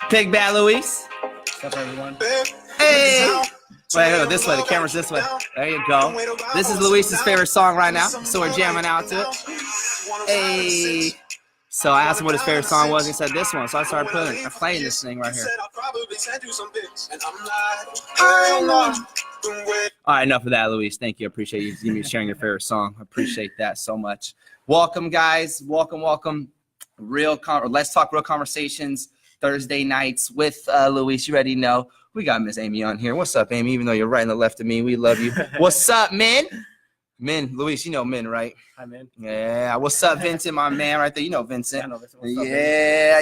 Big Bad Luis. What's up, everyone? Hey! Wait, no, this way. The camera's this way. There you go. This is Luis's favorite song right now, so we're jamming out to it. Hey! So I asked him what his favorite song was, and he said this one. So I started playing this thing right here. All right, enough of that, Luis. Thank you. I appreciate you sharing your favorite song. I appreciate that so much. Welcome, guys. Welcome. Let's talk real conversations Thursday nights with Luis. You already know we got Miss Amy on here. What's up, Amy? Even though you're right on the left of me, we love you. What's up, Min? Min, Luis, you know Min, right? Hi, Min. Yeah. What's up, Vincent, my man, right there? You know Vincent. I know Vincent. What's up,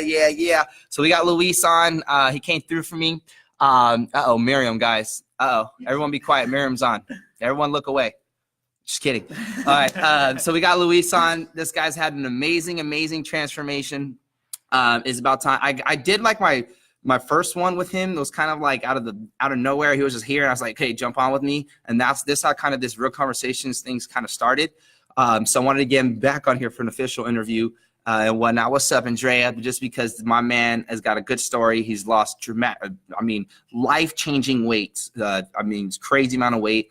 Yeah. So we got Luis on. He came through for me. Miriam, guys. Everyone be quiet. Miriam's on. Everyone look away. Just kidding. All right. So we got Luis on. This guy's had an amazing transformation. It's about time. I did like my first one with him. It was kind of like out of nowhere. He was just here, and I was like, "Hey, jump on with me." And that's how kind of this real conversations things kind of started. So I wanted to get him back on here for an official interview and whatnot. What's up, Andrea? Just because my man has got a good story. He's lost life-changing weight. It's crazy amount of weight.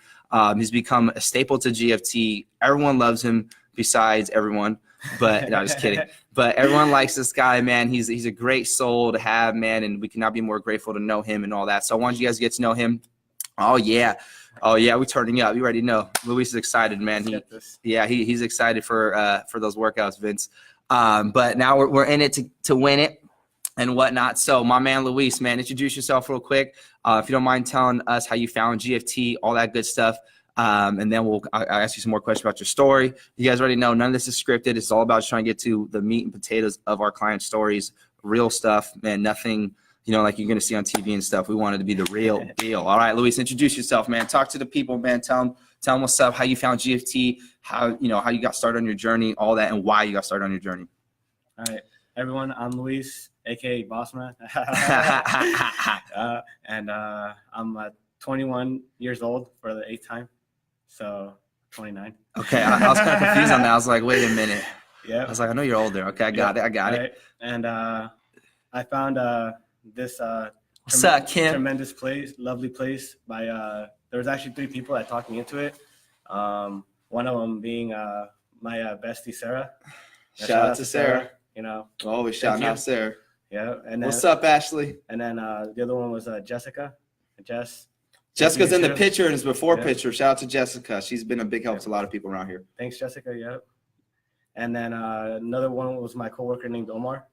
He's become a staple to GFT. Everyone loves him besides everyone. But no, just kidding. But everyone likes this guy, man. He's a great soul to have, man, and we cannot be more grateful to know him and all that. So I want you guys to get to know him. Oh yeah, we're turning up. You already know. Luis is excited, man. He's excited for those workouts, Vince. But now we're in it to win it and whatnot. So my man Luis, man, introduce yourself real quick. If you don't mind telling us how you found GFT, all that good stuff. And then I'll ask you some more questions about your story. You guys already know none of this is scripted. It's all about trying to get to the meat and potatoes of our client stories, real stuff, man. Nothing, like you're going to see on TV and stuff. We wanted to be the real deal. All right, Luis, introduce yourself, man. Talk to the people, man. Tell them what's up, how you found GFT, how you got started on your journey, all that, and why you got started on your journey. All right, everyone. I'm Luis, aka Bossman. And I'm 21 years old for the 8th time. So 29. Okay, I was kind of confused on that. I was like, wait a minute. Yeah. I was like, I know you're older. Okay, I got it. And I found this What's up, Kim? Tremendous place, lovely place. By there was actually 3 people that talked me into it. One of them being my bestie Sarah. Shout out to Sarah. Always shouting out Sarah. Yeah. And then, what's up, Ashley? And then the other one was Jessica. Jessica's in the picture and it's before picture. Shout out to Jessica. She's been a big help to a lot of people around here. Thanks, Jessica. Yeah. And then another one was my coworker named Omar.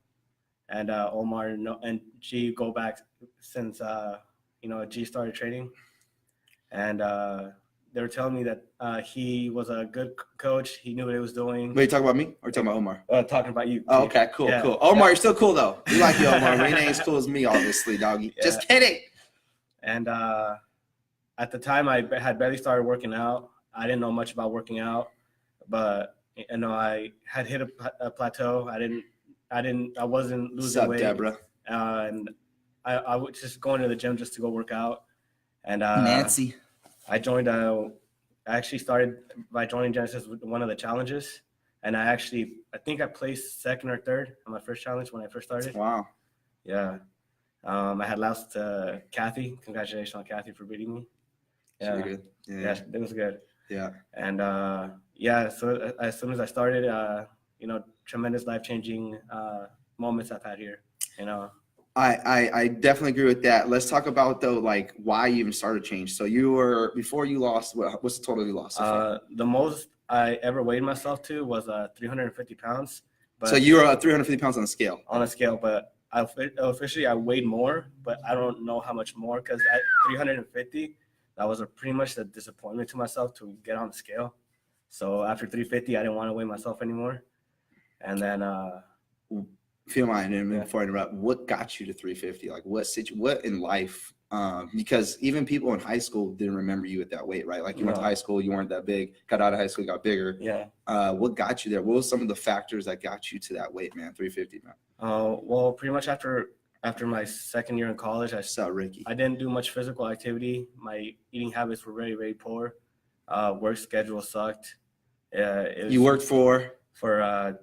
And Omar and G go back since G started training. And they were telling me that he was a good coach. He knew what he was doing. Wait, you talking about me or you talking about Omar? Talking about you. Oh, okay, cool. Omar, you're still cool though. We like you, Omar. But he ain't as cool as me, obviously, doggy. Yeah. Just kidding. And at the time, I had barely started working out. I didn't know much about working out, but I had hit a plateau. I wasn't losing weight. Deborah? And I was just going to the gym just to go work out. And Nancy, I joined. I actually started by joining Genesis with one of the challenges, and I think I placed 2nd or 3rd on my first challenge when I first started. Wow. Yeah. I had lost to Kathy. Congratulations on Kathy for beating me. Yeah. Good. Yeah, it was good. Yeah. And so as soon as I started, tremendous life-changing moments I've had here. I definitely agree with that. Let's talk about though, like why you even started change. So you were before you lost. What's the total you lost? The most I ever weighed myself to was 350 pounds. But so you were 350 pounds on the scale. On a scale, but officially I weighed more, but I don't know how much more because at 350, that was pretty much a disappointment to myself to get on the scale. So after 350, I didn't want to weigh myself anymore. And then, if you don't mind, before I interrupt, what got you to 350? Like what in life? Because even people in high school didn't remember you at that weight, right? Like you went to high school, you weren't that big. Got out of high school, got bigger. Yeah. What got you there? What were some of the factors that got you to that weight, man? 350, man. Well, pretty much after my 2nd year in college, Ricky. I didn't do much physical activity. My eating habits were very, very poor. Work schedule sucked. You worked for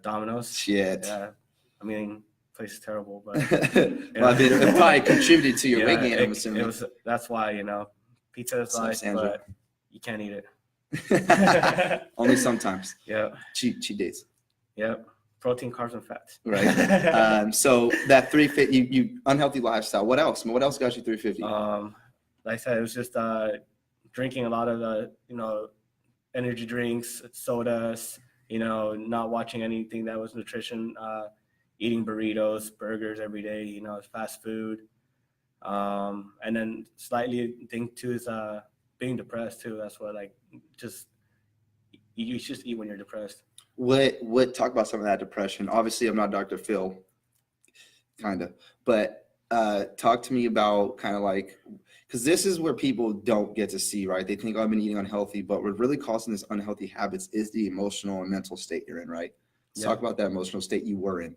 Domino's. Shit. Yeah. place is terrible, but Well, I mean, it probably contributed to your yeah, weight gain, I'm assuming. that's why, pizza is So, life, Sandra. but you can't eat it. Only sometimes. Yeah. Cheat days. Yep. Protein, carbs, and fats. Right. So that 350, you unhealthy lifestyle. What else? What else got you 350? Like I said, it was just drinking a lot of the, energy drinks, sodas, not watching anything that was nutrition, eating burritos, burgers every day, fast food. And then slightly think too is being depressed too. That's what just you just eat when you're depressed. What talk about some of that depression? Obviously, I'm not Dr. Phil, kind of, but talk to me about kind of like, because this is where people don't get to see, right? They think, oh, I've been eating unhealthy, but what really causing this unhealthy habits is the emotional and mental state you're in, right? Let's talk about that emotional state you were in.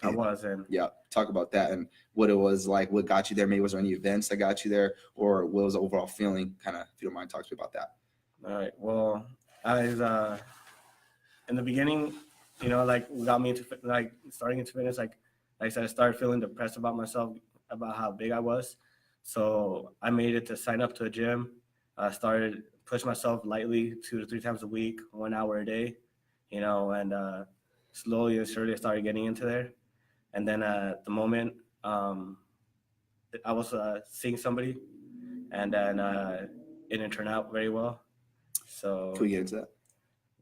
I was in. Yeah, talk about that and what it was like, what got you there. Maybe was there any events that got you there, or what was the overall feeling? Kind of, if you don't mind, talk to me about that. All right. Well, I was in the beginning, what got me into starting into fitness. Like I said, I started feeling depressed about myself, about how big I was. So I made it to sign up to a gym. I started push myself lightly 2 to 3 times a week, 1 hour a day, and slowly and surely I started getting into there. And then at the moment, I was seeing somebody, and then it didn't turn out very well. So can we get into that?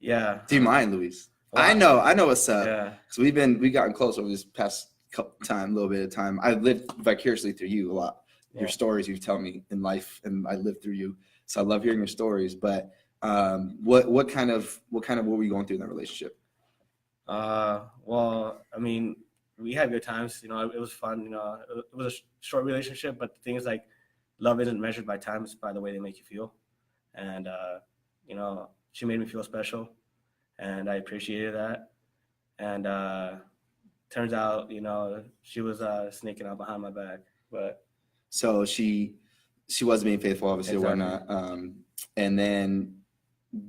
Yeah. Do you mind, Luis? Well, I know what's up. Yeah. So we've gotten close over this past little bit of time. I lived vicariously through you a lot. Your stories you tell me in life, and I lived through you. So I love hearing your stories. But what kind of what were you going through in that relationship? Well, I mean, we had good times. It was fun. It was a short relationship, but the thing is, love isn't measured by time; it's by the way they make you feel. And she made me feel special, and I appreciated that. And turns out, she was sneaking out behind my back, but. So she wasn't being faithful, obviously, Exactly. or whatnot. And then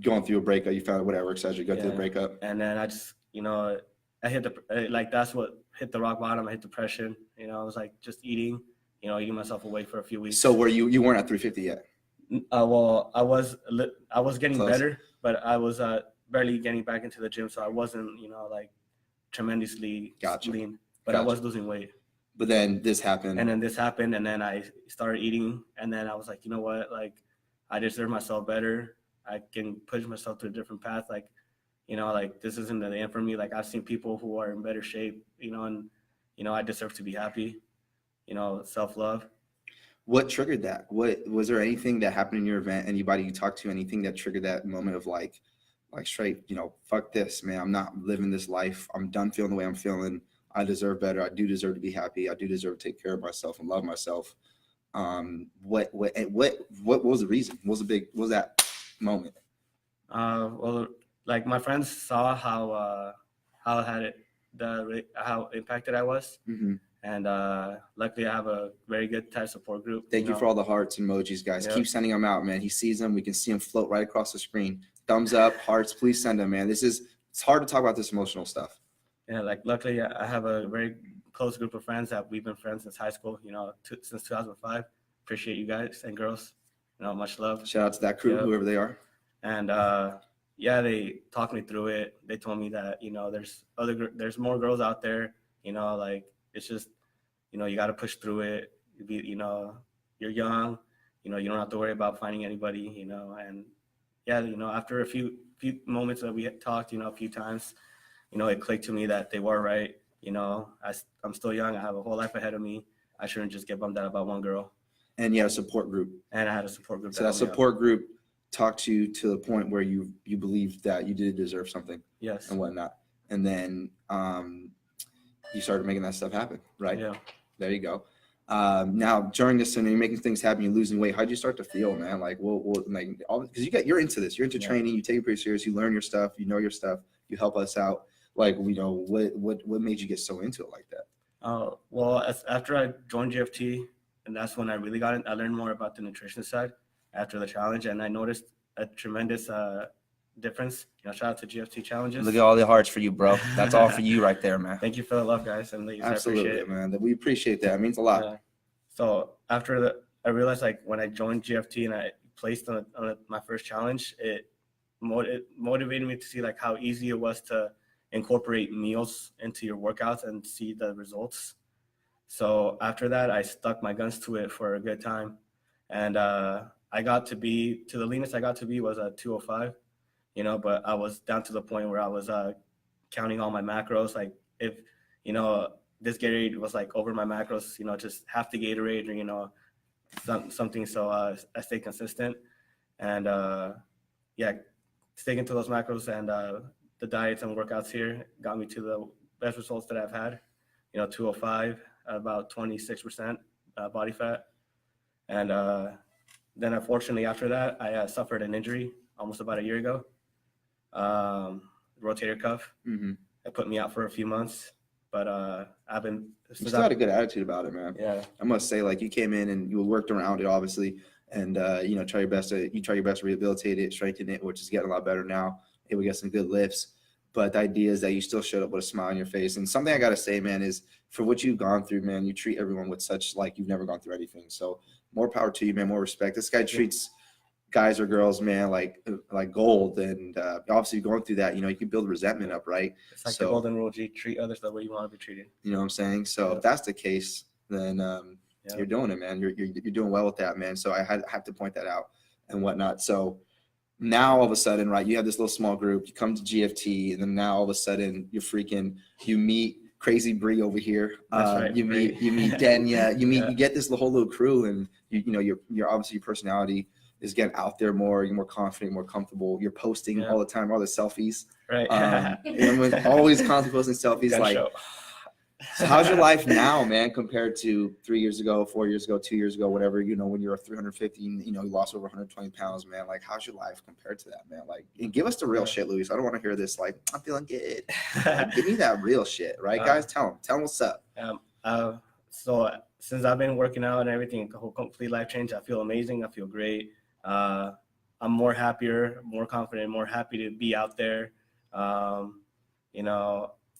going through a breakup, you found whatever, etc. Go through the breakup. And then I just, I hit that's what hit the rock bottom. I hit depression. I was just eating myself away for a few weeks. So you weren't at 350 yet? Well, I was getting Close. better, but I was barely getting back into the gym, so I wasn't, tremendously lean, but I was losing weight. But then this happened. And then I started eating, and then I was like, you know what, I deserve myself better. I can push myself to a different path. This isn't the end for me. I've seen people who are in better shape, and, I deserve to be happy, self-love. What triggered that? What was there anything that happened in your event? Anybody you talked to, anything that triggered that moment of straight, fuck this, man. I'm not living this life. I'm done feeling the way I'm feeling. I deserve better. I do deserve to be happy. I do deserve to take care of myself and love myself. What was the reason? What was that moment? Well, my friends saw how impacted I was. Mm-hmm. And luckily I have a very good type support group. Thank you for all the hearts and emojis, guys. Keep sending them out, man. He sees them. We can see them float right across the screen. Thumbs up, hearts, please send them, man. It's hard to talk about this emotional stuff. Yeah, luckily I have a very close group of friends that we've been friends since high school, since 2005. Appreciate you guys and girls, much love. Shout out to that crew, whoever they are. And they talked me through it. They told me that, there's more girls out there, it's just, you got to push through it. You're young, you don't have to worry about finding anybody, and after a few moments that we had talked, a few times, it clicked to me that they were right. I'm still young. I have a whole life ahead of me. I shouldn't just get bummed out about one girl. And you had a support group. And I had a support group. So that support group talked you to the point where you believed that you did deserve something. Yes. And whatnot. And then you started making that stuff happen, right? Yeah. There you go. Now during this, and you're making things happen, you're losing weight. How'd you start to feel, man? Because you're into this. You're into training. You take it pretty serious. You learn your stuff. You know your stuff. You help us out. What made you get so into it like that? Well, after I joined GFT, and that's when I really got it. I learned more about the nutrition side after the challenge, and I noticed a tremendous difference. Shout out to GFT Challenges. Look at all the hearts for you, bro. That's all for you right there, man. Thank you for the love, guys, and ladies. Absolutely, I appreciate it. man. We appreciate that. It means a lot. So after I realized like when I joined GFT and I placed on my first challenge, it motivated me to see like how easy it was to incorporate meals into your workouts and see the results. So after that, I stuck my guns to it for a good time, and I got to be the leanest I got to be was a 205, but I was down to the point where I was counting all my macros. Like if this Gatorade was like over my macros, just half the Gatorade or something. So I stayed consistent, and sticking to those macros and the diets and workouts here got me to the best results that I've had. 205, about 26% body fat, and then unfortunately after that I suffered an injury almost about a year ago. Rotator cuff. Mm-hmm. It put me out for a few months, but I've been. You still had a good attitude about it, man. Yeah, I must say, like you came in and you worked around it, obviously, and try your best to rehabilitate it, strengthen it, which is getting a lot better now. Hey, we got some good lifts, but the idea is that you still showed up with a smile on your face. And something I gotta say, man, is for what you've gone through, man, you treat everyone with such like you've never gone through anything. So more power to you, man. More respect. This guy treats guys or girls, man, like gold. And obviously going through that, you can build resentment up, right? It's like the golden rule, G. Treat others the way you want to be treated. You know what I'm saying? So if that's the case, then you're doing it, man. You're doing well with that, man. So I have to point that out and whatnot. So now all of a sudden, right, you have this little small group, you come to GFT, and then now all of a sudden you meet Crazy Bree over here. Right, you meet Denya, you get this whole little crew, and you're obviously your personality is getting out there more. You're more confident, more comfortable. You're posting all the time, all the selfies. Right. Always constantly posting selfies. Gun like, show. So how's your life now, man, compared to 3 years ago, 4 years ago, 2 years ago, whatever, when you were 350, you lost over 120 pounds, man. Like, how's your life compared to that, man? Like, and give us the real shit, Luis. I don't want to hear this, like, I'm feeling good. Like, give me that real shit, right, guys? Tell them what's up. So since I've been working out and everything, a whole complete life change. I feel amazing. I feel great. I'm more happier, more confident, more happy to be out there.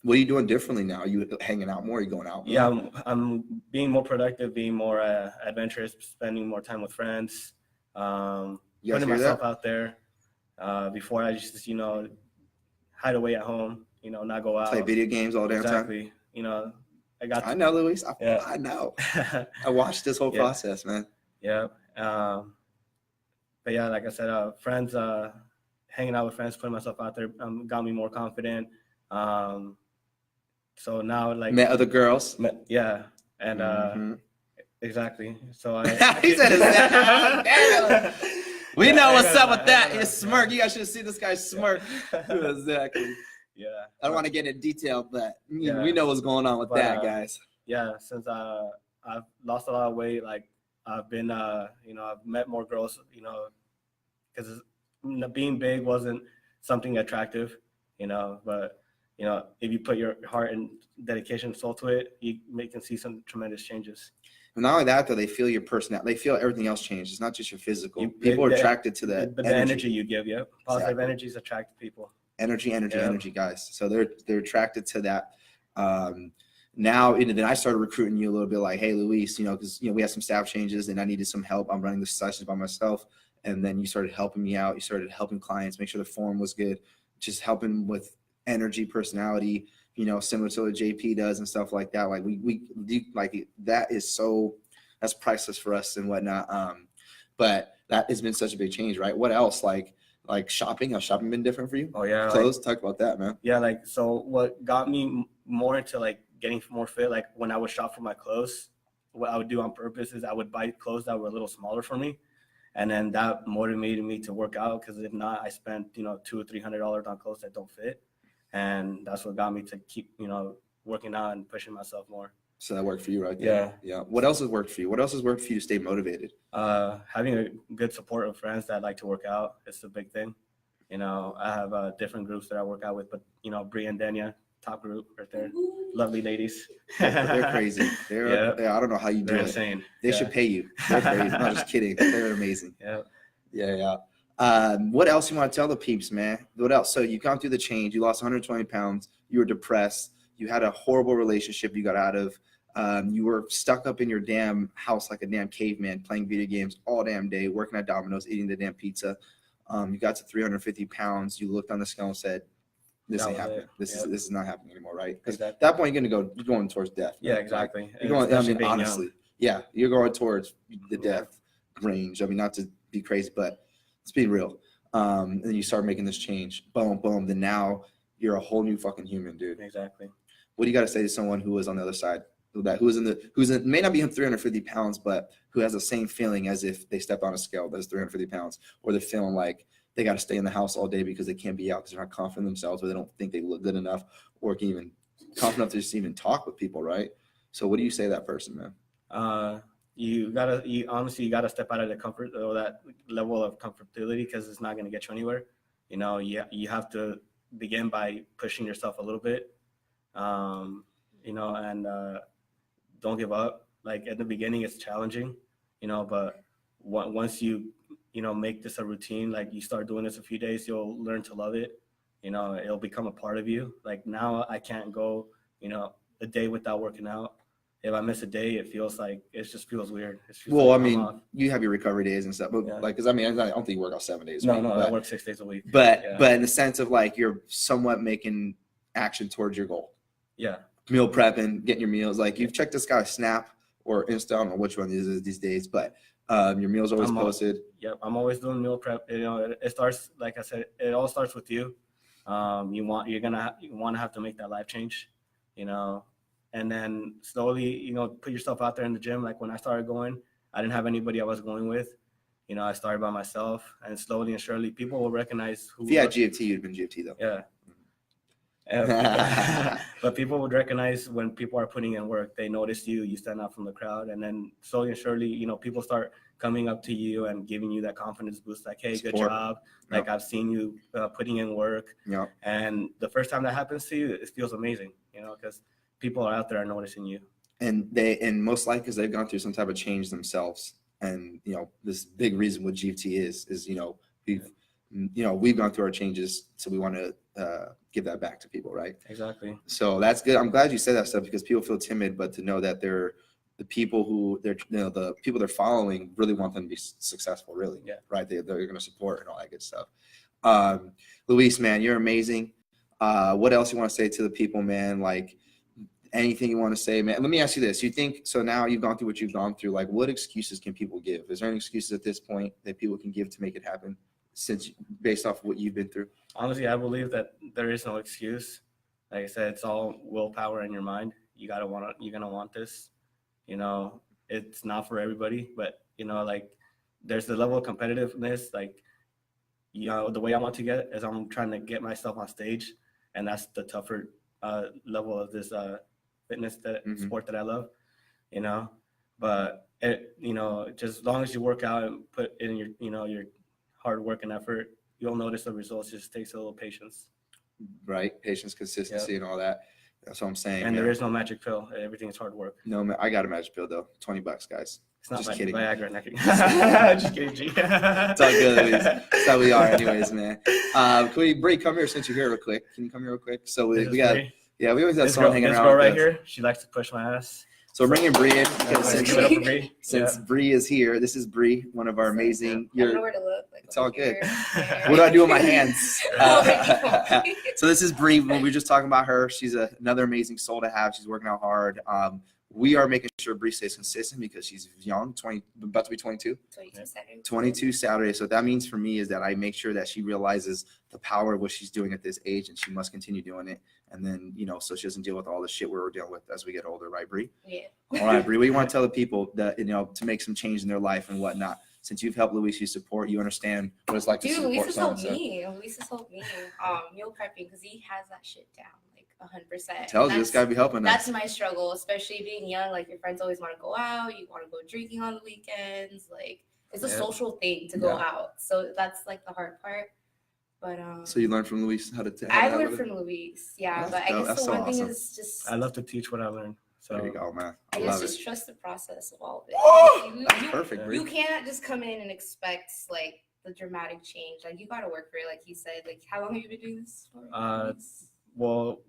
What are you doing differently now? Are you hanging out more? Are you going out more? Yeah, I'm being more productive, being more adventurous, spending more time with friends, putting myself out there. Before I just, hide away at home, not go out. Play video games all damn time? Exactly. I know, Luis. I know. I watched this whole process, man. Yeah. But yeah, like I said, friends, hanging out with friends, putting myself out there got me more confident. So now, like, met other girls. And exactly. So he said it. We know what's up with that. His smirk. You guys should see this guy's smirk. Exactly. Yeah. I don't want to get into detail, but we know what's going on with that, guys. Yeah. Since I've lost a lot of weight, like I've been, I've met more girls, because being big wasn't something attractive, but. If you put your heart and dedication and soul to it, you can see some tremendous changes. And not only that, though, they feel your personality. They feel everything else change. It's not just your physical. People are attracted to that. But the energy you give, positive energies attract people. Energy, guys. So they're attracted to that. Now, then I started recruiting you a little bit, like, hey, Luis, because we had some staff changes and I needed some help. I'm running the sessions by myself, and then you started helping me out. You started helping clients make sure the form was good, just helping with energy, personality, similar to what JP does and stuff like that. Like we like that's priceless for us and whatnot. But that has been such a big change, right? What else? Like shopping? Has shopping been different for you? Oh yeah, clothes. Talk about that, man. Yeah, so what got me more into getting more fit? Like when I would shop for my clothes, what I would do on purpose is I would buy clothes that were a little smaller for me. And then that motivated me to work out, because if not, I spent $200 or $300 on clothes that don't fit. And that's what got me to keep, working out and pushing myself more. So that worked for you right there. Yeah. What else has worked for you? What else has worked for you to stay motivated? Having a good support of friends that like to work out is a big thing. I have different groups that I work out with, but, Bree and Denya, top group right there. Lovely ladies. They're crazy. I don't know how you do it. Insane. They should pay you. They're crazy. I'm not just kidding. They're amazing. Yeah. What else you want to tell the peeps, man? What else? So you've gone through the change. You lost 120 pounds. You were depressed. You had a horrible relationship you got out of. You were stuck up in your damn house like a damn caveman, playing video games all damn day, working at Domino's, eating the damn pizza. You got to 350 pounds. You looked on the scale and said, "This ain't happening. This is not happening anymore, right?" Because at that point, you're going towards death. Yeah, exactly. Like, you're going. I mean, honestly, young. yeah, you're going towards the death range. I mean, not to be crazy, but let's be real. And then you start making this change. Boom, boom. Then now you're a whole new fucking human, dude. Exactly. What do you got to say to someone who is on the other side? May not be 350 pounds, but who has the same feeling as if they stepped on a scale that's 350 pounds, or they're feeling like they got to stay in the house all day because they can't be out because they're not confident in themselves, or they don't think they look good enough, or can even confident enough to just even talk with people, right? So what do you say to that person, man? You gotta step out of the comfort or that level of comfortability, because it's not gonna get you anywhere. You know, you have to begin by pushing yourself a little bit, you know, and don't give up. Like at the beginning, it's challenging, you know, but once you make this a routine, like you start doing this a few days, you'll learn to love it. You know, it'll become a part of you. Like now, I can't go, a day without working out. If I miss a day, it just feels weird. Well, like I mean, you have your recovery days and stuff, but like, because I mean, I don't think you work out 7 days. No, I work 6 days a week. But in the sense of like you're somewhat making action towards your goal. Yeah. Meal prepping, getting your meals. Like you've checked this guy's Snap or Insta, I don't know which one is these days, but your meals are always posted. Yep, I'm always doing meal prep. You know, it starts, like I said, it all starts with you. You want to have to make that life change, and then slowly, put yourself out there in the gym. Like when I started going, I didn't have anybody I was going with. I started by myself, and slowly and surely, people will recognize who. If you had GFT, you'd have been GFT though. Yeah. But people would recognize when people are putting in work. They notice you stand out from the crowd, and then slowly and surely, people start coming up to you and giving you that confidence boost, like, hey, good job. Like, I've seen you putting in work. Yeah. And the first time that happens to you, it feels amazing, because people are out there noticing you. And most likely because they've gone through some type of change themselves. And, this big reason what GFT is, we've gone through our changes. So we want to give that back to people. Right. Exactly. So that's good. I'm glad you said that stuff, because people feel timid, but to know that they're the people who the people they're following really want them to be successful, really. Yeah. Right. They're going to support and all that good stuff. Luis, man, you're amazing. What else you want to say to the people, man? Like, anything you want to say, man? Let me ask you this. You think, so now you've gone through what you've gone through, like what excuses can people give? Is there any excuses at this point that people can give to make it happen, based off what you've been through? Honestly, I believe that there is no excuse. Like I said, it's all willpower in your mind. You're going to want this. It's not for everybody, but like there's the level of competitiveness. Like, the way I want to get is I'm trying to get myself on stage, and that's the tougher level of this fitness sport that I love, but just as long as you work out and put in your hard work and effort, you'll notice the results. It just takes a little patience. Right. Patience, consistency, and all that. That's what I'm saying. And there is no magic pill. Everything is hard work. No, man, I got a magic pill though. $20, guys. It's not just kidding. Viagra. Just kidding, G. It's all good. That's how we are, anyways, man. Bree, come here since you're here real quick. Can you come here real quick? So we got. Bree. Yeah, we always have someone hanging around. This girl right here, she likes to push my ass. So we're bringing Bree in because since Bree is here. This is Bree, one of our amazing. I don't know where to look. Like, it's all good. What do I do with my hands? So this is Bree. When we were just talking about her, she's another amazing soul to have. She's working out hard. We are making sure Bree stays consistent because she's young, about to be 22. 22 Saturday. So what that means for me is that I make sure that she realizes the power of what she's doing at this age, and she must continue doing it. And then, so she doesn't deal with all the shit we're dealing with as we get older, right, Bree? Yeah. All right, Bree, what do you want to tell the people that, to make some change in their life and whatnot? Since you've helped Luis, you support, you understand what it's like to support Luis has someone. Luis has helped me. Meal prepping, because he has that shit down. 100%. Tells you this guy be helping us. That's my struggle, especially being young. Like, your friends always want to go out. You want to go drinking on the weekends. Like, it's a social thing to go out. So that's like the hard part. But so you learned from Luis how to. I learned from Luis, yeah. But I guess the one thing is just. I love to teach what I learned. So there you go, man. I guess trust the process of all of it. Oh, that's perfect. You can't just come in and expect like the dramatic change? Like you got to work for it, like he said. Like how long have you been doing this for? Well,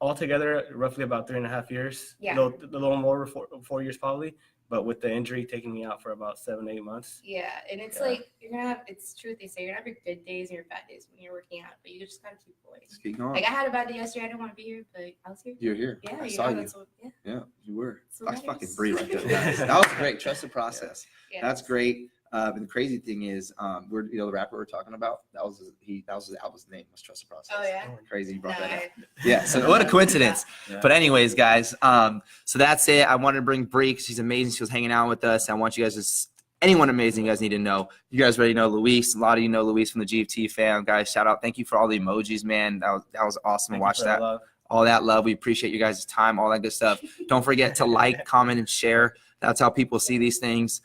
altogether, roughly about 3.5 years. Yeah. A little more, 4 years probably. But with the injury taking me out for about 7-8 months. Yeah, and it's like you're gonna have. It's true what they say. You're gonna have your good days and your bad days when you're working out, but you just gotta keep going. Just keep going. Like I had a bad day yesterday. I didn't want to be here, but I was here. You're here. Yeah, I saw you. That's what, Yeah, you were. So That's nice. fucking Bree right there, guys. That was great. Trust the process. Yeah. That's great. And the crazy thing is, we're the rapper we're talking about. That was his album's name was Trust the Process. Oh yeah. Crazy you brought No, that up. Yeah. So what a coincidence. Yeah. But anyways, guys, so that's it. I wanted to bring Bree because she's amazing. She was hanging out with us. I want you guys to anyone amazing you guys need to know. You guys already know Luis. A lot of you know Luis from the GFT fam. Guys, shout out. Thank you for all the emojis, man. That was awesome to watch that. All that love. We appreciate you guys' time, all that good stuff. Don't forget to like, comment, and share. That's how people see these things.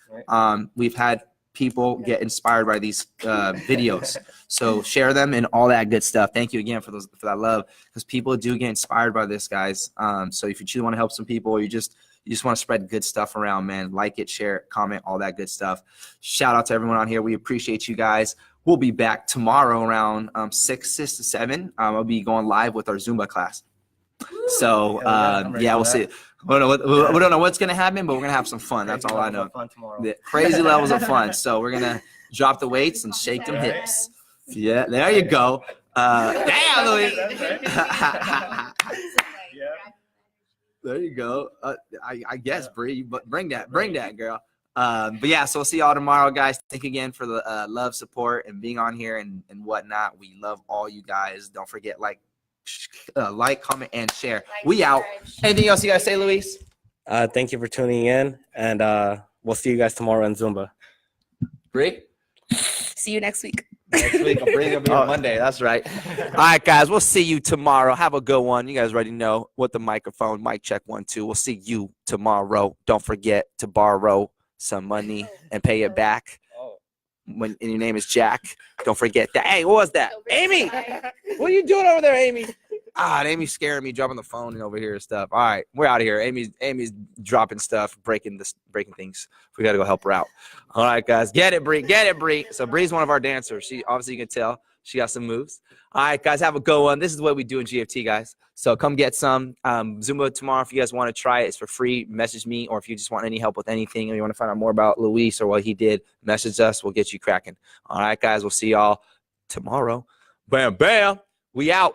We've had people get inspired by these videos. So share them and all that good stuff. Thank you again for that love, because people do get inspired by this, guys. So if you truly want to help some people, or you just want to spread good stuff around, man, like it, share it, comment, all that good stuff. Shout out to everyone on here. We appreciate you guys. We'll be back tomorrow around 6 to 7. I'll be going live with our Zumba class. So yeah, we'll see. We don't know what's gonna happen, but we're gonna have some fun. That's all I know. Fun tomorrow. The crazy levels of fun. So we're gonna drop the weights and shake them hips. Yeah, there you go. Damn, Louis. There you go. I guess, Bree, but bring that, girl. But yeah, so we'll see y'all tomorrow, guys. Thank you again for the love, support, and being on here and whatnot. We love all you guys. Don't forget, like, comment, and share. We out. Anything else you guys say, Luis? Thank you for tuning in, and we'll see you guys tomorrow in Zumba. Bree? See you next week. Next week. I'm bringing up on Monday. That's right. All right, guys. We'll see you tomorrow. Have a good one. You guys already know what the microphone. Mic check 1 2. We'll see you tomorrow. Don't forget to borrow some money and pay it back. When and your name is Jack, don't forget that. Hey, what was that? Amy, what are you doing over there, Amy? Amy's scaring me, dropping the phone and over here and stuff. All right, we're out of here. Amy's dropping stuff, breaking things. We got to go help her out. All right, guys, get it, Bree. So Bree's one of our dancers. She obviously, you can tell she got some moves. All right, guys, have a good one. This is what we do in GFT, guys. So come get some Zumba tomorrow. If you guys want to try it, it's for free. Message me, or if you just want any help with anything, or you want to find out more about Luis or what he did, message us. We'll get you cracking. All right, guys, we'll see y'all tomorrow. Bam, bam. We out.